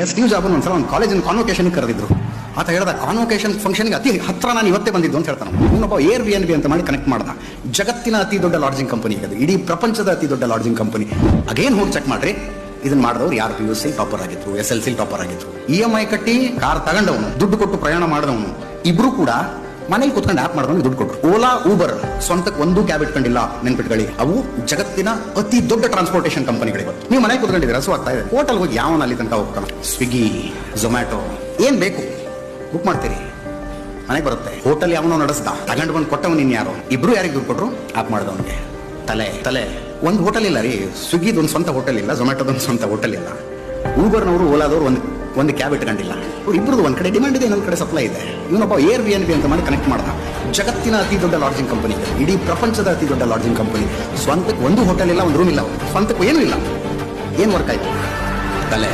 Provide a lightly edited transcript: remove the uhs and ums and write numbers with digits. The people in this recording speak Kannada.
ಸ್ಟೀವ್ ಜಾಬ್ ಒಂದ್ಸಲ ಒಂದು ಕಾಲೇಜಿನ ಕಾನ್ವೊಕೇಶನ್ ಕರೆದಿದ್ರು. ಆತ ಹೇಳ್ದ ಕಾನ್ವೊಕೇಶನ್ ಫಂಕ್ಷನ್ಗೆ ಅತಿ ಹತ್ರ ನಾನು ಇವತ್ತೇ ಬಂದಿದ್ದು ಅಂತ ಹೇಳ್ತಾನೆ. ಇನ್ನೊಬ್ಬ Airbnb ಅಂತ ಮಾಡಿ ಕನೆಕ್ಟ್ ಮಾಡ್ದ. ಜಗತ್ತಿನ ಅತಿ ದೊಡ್ಡ ಲಾಡ್ಜಿಂಗ್ ಕಂಪನಿ ಅದು, ಇಡೀ ಪ್ರಪಂಚದ ಅತಿ ದೊಡ್ಡ ಲಾಡ್ಜಿಂಗ್ ಕಂಪನಿ. ಅಗೇನ್ ಹೋಗಿ ಚೆಕ್ ಮಾಡ್ರಿ, ಇದನ್ನ ಮಾಡಿದವ್ರು ಯಾರು PUC ಟಾಪರ್ ಆಗಿದ್ರು, SLC ಟಾಪರ್ ಆಗಿದ್ರು. EMI ಕಟ್ಟಿ ಕಾರ್ ತಗೊಂಡವನು, ದುಡ್ಡು ಕೊಟ್ಟು ಪ್ರಯಾಣ ಮಾಡಿದವನು, ಇಬ್ರು ಕೂಡ ಮನೇಲಿ ಕುತ್ಕೊಂಡು ಆಪ್ ಮಾಡಿದವನು ದುಡ್ಡು ಕೊಟ್ಟರು. ಓಲಾ, ಊಬರ್ ಸ್ವಂತಕ್ಕೆ ಒಂದು ಕ್ಯಾಬ್ ಇಟ್ಕೊಂಡಿಲ್ಲ, ನೆನ್ಪಿಟ್ಕೊಳ್ಳಿ. ಅವು ಜಗತ್ತಿನ ಅತಿ ದೊಡ್ಡ ಟ್ರಾನ್ಸ್ಪೋರ್ಟೇಷನ್ ಕಂಪನಿಗಳು. ನೀವು ಮನೆಗೆ ಕುತ್ಕೊಂಡಿದ್ದೀರಾ, ಹಸುವಾಗ್ತಾ ಇದೆ, ಹೋಟೆಲ್ ಹೋಗಿ ಯಾವನ ಅಲ್ಲಿ ತನಕ ಹೋಗ್ತಾನೆ. ಸ್ವಿಗ್ಗಿ, ಝೊಮ್ಯಾಟೊ ಏನ್ ಬೇಕು ಬುಕ್ ಮಾಡ್ತೀರಿ, ಮನೆಗೆ ಬರುತ್ತೆ. ಹೋಟೆಲ್ ಯಾವನೋ ನಡೆಸ್ದ, ತಗೊಂಡು ಬಂದು ಕೊಟ್ಟವನು ಇನ್ಯಾರೋ, ಇಬ್ರು ಯಾರಿಗೆ ದುಡ್ಡು ಕೊಟ್ರು? ಆಪ್ ಮಾಡಿದವನಿಗೆ. ತಲೆ ಒಂದು ಹೋಟೆಲ್ ಇಲ್ಲ ರೀ, ಸ್ವಿಗ್ಗಿದೊಂದು ಸ್ವಂತ ಹೋಟೆಲ್ ಇಲ್ಲ, ಝೊಮ್ಯಾಟೊದೊಂದು ಸ್ವಂತ ಹೋಟೆಲ್ ಇಲ್ಲ, ಊಬರ್ನವರು ಓಲಾದವರು ಒಂದು ಕ್ಯಾಬ್ ಇಟ್ಕೊಂಡಿಲ್ಲ. ಇಬ್ಬರದು ಒಂದ್ ಕಡೆ ಡಿಮ್ಯಾಂಡ್ ಇದೆ, ಇನ್ನೊಂದು ಕಡೆ ಸಪ್ಲೈ ಇದೆ. ಇವನೊಬ್ಬ Airbnb ಅಂತ ಮಾಡಿ ಕನೆಕ್ಟ್ ಮಾಡ್ದ. ಜಗತ್ತಿನ ಅತಿ ದೊಡ್ಡ ಲಾಡ್ಜಿಂಗ್ ಕಂಪನಿ, ಇಡೀ ಪ್ರಪಂಚದ ಅತಿ ದೊಡ್ಡ ಲಾಡ್ಜಿಂಗ್ ಕಂಪನಿ. ಸ್ವಂತಕ್ಕೆ ಒಂದು ಹೋಟೆಲ್ ಇಲ್ಲ, ಒಂದು ರೂಮ್ ಇಲ್ಲ, ಸ್ವಂತಕ್ಕೂ ಏನೂ ಇಲ್ಲ. ಏನ್ ವರ್ಕ್ ಆಯ್ತು? ತಲೆ